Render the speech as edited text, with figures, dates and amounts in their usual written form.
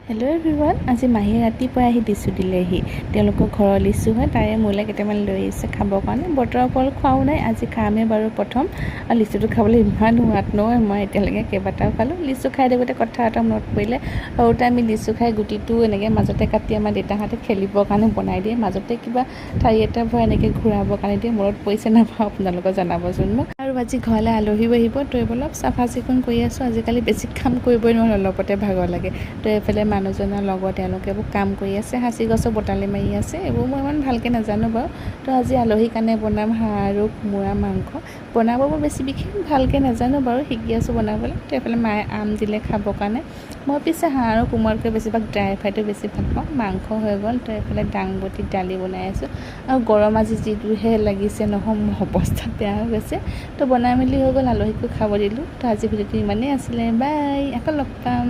Hello' everyone, আজি মাহীয়ে ৰাতিপুৱাই আহি লিচু দিলেহি। তেওঁলোকৰ ঘৰৰ লিচু হয়, তাৰে মোলৈ কেইটামান লৈ আহিছে খাবৰ কাৰণে। বতৰৰ ফল খোৱাও নাই, আজি খামেই বাৰু প্ৰথম। আৰু লিচুটো খাবলৈ ইমান সোৱাদ নহয়, মই এতিয়ালৈকে কেইবাটাও খালোঁ। লিচু খাই থাকোঁতে কথা এটা মনত পৰিলে, সৰুতে আমি লিচু খাই গুটিটো এনেকৈ মাজতে কাটি আমাৰ দেউতাহঁতে খেলিবৰ কাৰণে বনাই দিয়ে, মাজতে কিবা ঠাৰি এটা ভৰাই এনেকৈ ঘূৰাবৰ কাৰণে দিয়ে। মনত পৰিছে নাপাওঁ, আপোনালোকক জনাবচোন মোক। আৰু আজি ঘৰলৈ আলহীও আহিব, তো অলপ চাফা চিকুণ কৰি আছোঁ। আজিকালি বেছি কাম কৰিবই নোৱাৰোঁ, অলপতে ভাগৰ লাগে। তো এইফালে মানুহজনৰ লগত তেওঁলোকে এইবোৰ কাম কৰি আছে, সাঁচি গছৰ বটালি মাৰি আছে। এইবোৰ মই ইমান ভালকৈ নাজানো বাৰু। তো আজি আলহীৰ কাৰণে বনাম হাঁহ আৰু কোমোৰা মাংস। বনাব মই বেছি বিশেষ ভালকৈ নাজানো বাৰু, শিকি আছোঁ বনাবলৈ। তো এইফালে মায়ে আম দিলে খাবৰ কাৰণে। মই পিছে হাঁহ আৰু কোমোৰাতকৈ বেছিভাগ ড্ৰাই ফ্ৰাইটো বেছি ভাল পাওঁ। মাংস হৈ গ'ল, তো এইফালে দাংবটি দালি বনাই আছোঁ। আৰু গৰম আজি যিটোহে লাগিছে নহয়, মোৰ অৱস্থা বেয়া হৈ গৈছে। তো বনাই মেলি হৈ গ'ল, আলহীকো খাব দিলোঁ। তো আজি ভিডিঅ'টো ইমানেই আছিলে, বাই, আকৌ লগ পাম।